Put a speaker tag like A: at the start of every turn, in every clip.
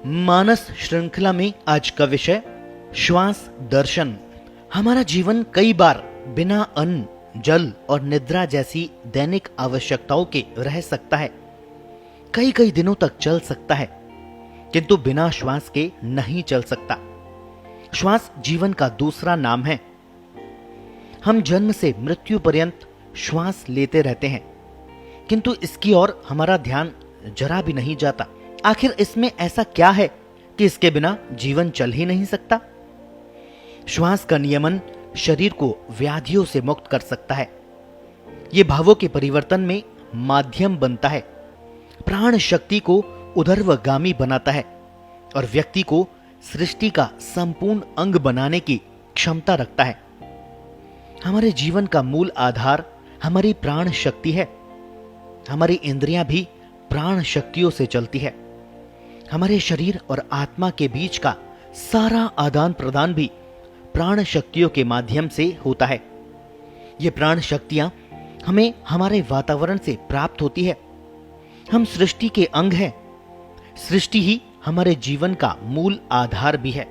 A: मानस श्रृंखला में आज का विषय श्वास दर्शन। हमारा जीवन कई बार बिना अन्न, जल और निद्रा जैसी दैनिक आवश्यकताओं के रह सकता है। कई कई दिनों तक चल सकता है, किंतु बिना श्वास के नहीं चल सकता। श्वास जीवन का दूसरा नाम है। हम जन्म से मृत्यु पर्यंत श्वास लेते रहते हैं, किंतु इसकी ओर हमारा ध्यान जरा भी नहीं जाता। आखिर इसमें ऐसा क्या है कि इसके बिना जीवन चल ही नहीं सकता? श्वास का नियमन शरीर को व्याधियों से मुक्त कर सकता है। यह भावों के परिवर्तन में माध्यम बनता है, प्राण शक्ति को ऊर्ध्वगामी बनाता है और व्यक्ति को सृष्टि का संपूर्ण अंग बनाने की क्षमता रखता है। हमारे जीवन का मूल आधार हमारी प्राण शक्ति है। हमारी इंद्रियां भी प्राण शक्तियों से चलती है। हमारे शरीर और आत्मा के बीच का सारा आदान प्रदान भी प्राण शक्तियों के माध्यम से होता है। ये प्राण शक्तियां हमें हमारे वातावरण से प्राप्त होती है। हम सृष्टि के अंग हैं। सृष्टि ही हमारे जीवन का मूल आधार भी है।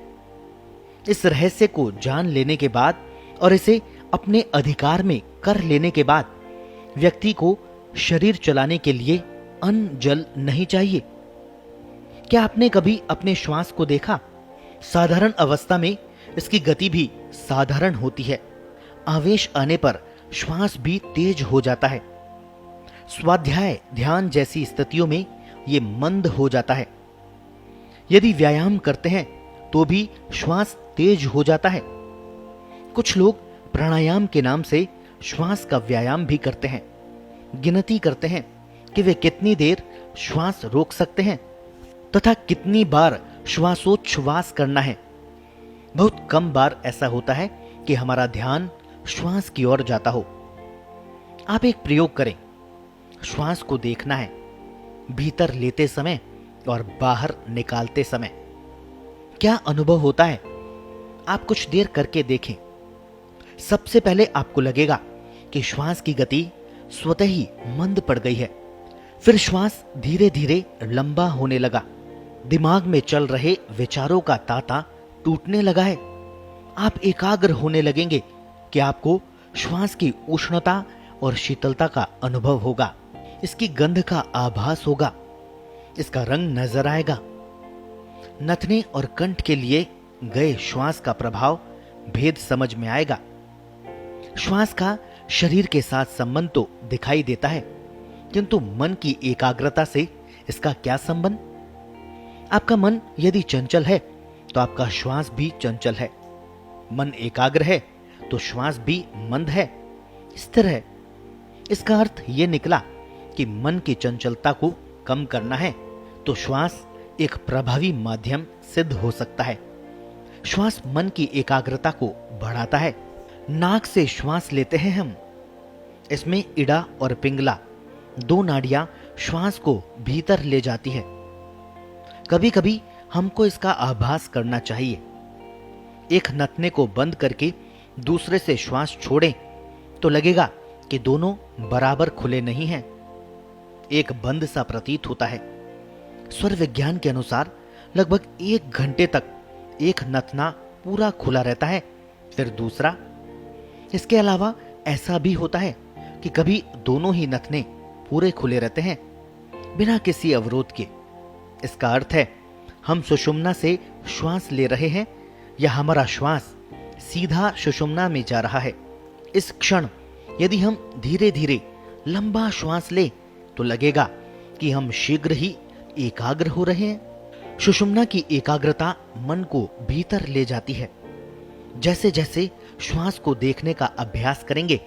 A: इस रहस्य को जान लेने के बाद और इसे अपने अधिकार में कर लेने के बाद व्यक्ति को शरीर चलाने के लिए अन्न जल नहीं चाहिए। क्या आपने कभी अपने श्वास को देखा? साधारण अवस्था में इसकी गति भी साधारण होती है। आवेश आने पर श्वास भी तेज हो जाता है। स्वाध्याय, ध्यान जैसी स्थितियों में यह मंद हो जाता है। यदि व्यायाम करते हैं तो भी श्वास तेज हो जाता है। कुछ लोग प्राणायाम के नाम से श्वास का व्यायाम भी करते हैं। गिनती करते हैं कि वे कितनी देर श्वास रोक सकते हैं तथा कितनी बार श्वासोच्छ्वास करना है। बहुत कम बार ऐसा होता है कि हमारा ध्यान श्वास की ओर जाता हो। आप एक प्रयोग करें। श्वास को देखना है, भीतर लेते समय और बाहर निकालते समय। क्या अनुभव होता है? आप कुछ देर करके देखें। सबसे पहले आपको लगेगा कि श्वास की गति स्वतः ही मंद पड़ गई है। फिर श्वास धीरे धीरे लंबा होने लगा। दिमाग में चल रहे विचारों का तांता टूटने लगा है। आप एकाग्र होने लगेंगे कि आपको श्वास की उष्णता और शीतलता का अनुभव होगा। इसकी गंध का आभास होगा। इसका रंग नजर आएगा। नथने और कंठ के लिए गए श्वास का प्रभाव भेद समझ में आएगा। श्वास का शरीर के साथ संबंध तो दिखाई देता है, किंतु मन की एकाग्रता से इसका क्या संबंध? आपका मन यदि चंचल है तो आपका श्वास भी चंचल है। मन एकाग्र है तो श्वास भी मंद है, स्थिर है। इसका अर्थ यह निकला कि मन की चंचलता को कम करना है तो श्वास एक प्रभावी माध्यम सिद्ध हो सकता है। श्वास मन की एकाग्रता को बढ़ाता है। नाक से श्वास लेते हैं हम। इसमें इड़ा और पिंगला दो नाड़ियां श्वास को भीतर ले जाती है। कभी कभी हमको इसका आभास करना चाहिए। एक नथने को बंद करके दूसरे से श्वास छोड़ें तो लगेगा कि दोनों बराबर खुले नहीं हैं। एक बंद सा प्रतीत होता है। स्वर विज्ञान के अनुसार लगभग 1 घंटे तक एक नथना पूरा खुला रहता है, फिर दूसरा। इसके अलावा ऐसा भी होता है कि कभी दोनों ही नथने पूरे खुले रहते हैं बिना किसी अवरोध के। इसका अर्थ है हम सुषुम्ना से श्वास ले रहे हैं या हमारा श्वास सीधा सुषुम्ना में जा रहा है। इस क्षण यदि हम धीरे धीरे लंबा श्वास लें तो लगेगा कि हम शीघ्र ही एकाग्र हो रहे हैं। सुषुम्ना की एकाग्रता मन को भीतर ले जाती है। जैसे जैसे श्वास को देखने का अभ्यास करेंगे,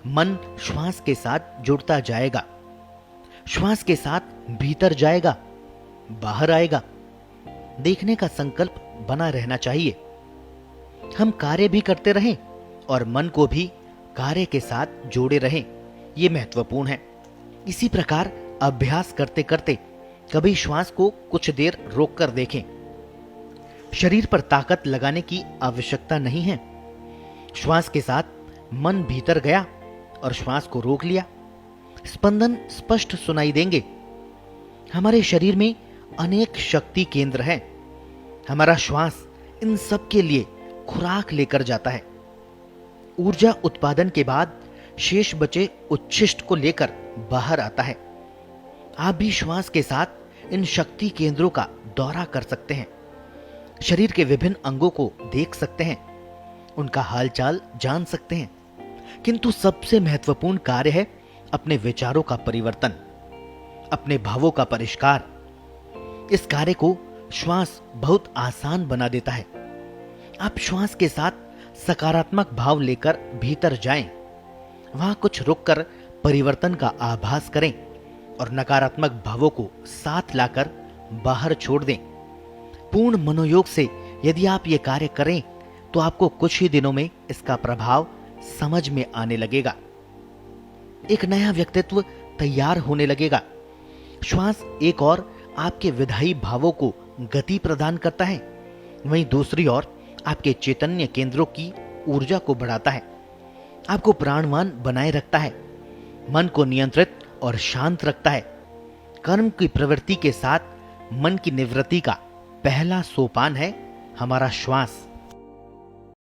A: मन श्वास के साथ जुड़ता जाएगा। श्वास के साथ भीतर जाएगा, बाहर आएगा। देखने का संकल्प बना रहना चाहिए। हम कार्य भी करते रहें और मन को भी कार्य के साथ जोड़े रहें, यह महत्वपूर्ण है। इसी प्रकार अभ्यास करते करते कभी श्वास को कुछ देर रोक कर देखें। शरीर पर ताकत लगाने की आवश्यकता नहीं है। श्वास के साथ मन भीतर गया और श्वास को रोक लिया। स्पंदन स्पष्ट सुनाई देंगे। हमारे शरीर में अनेक शक्ति केंद्र हैं। हमारा श्वास इन सब के लिए खुराक लेकर जाता है। ऊर्जा उत्पादन के बाद शेष बचे उच्छिष्ट को लेकर बाहर आता है। आप भी श्वास के साथ इन शक्ति केंद्रों का दौरा कर सकते हैं। शरीर के विभिन्न अंगों को देख सकते हैं, उनका हालचाल जान सकते हैं। किंतु सबसे महत्वपूर्ण कार्य है अपने विचारों का परिवर्तन, अपने भावों का परिष्कार। इस कार्य को श्वास बहुत आसान बना देता है। आप श्वास के साथ सकारात्मक भाव लेकर भीतर जाएं, वहां कुछ रुककर परिवर्तन का आभास करें और नकारात्मक भावों को साथ लाकर बाहर छोड़ दें। पूर्ण मनोयोग से यदि आप ये कार्य करें तो आपको कुछ ही दिनों में इसका प्रभाव समझ में आने लगेगा। एक नया व्यक्तित्व तैयार होने लगेगा। श्वास एक और आपके विधायी भावों को गति प्रदान करता है, वहीं दूसरी ओर आपके चैतन्य केंद्रों की ऊर्जा को बढ़ाता है, आपको प्राणवान बनाए रखता है, मन को नियंत्रित और शांत रखता है। कर्म की प्रवृत्ति के साथ मन की निवृत्ति का पहला सोपान है हमारा श्वास।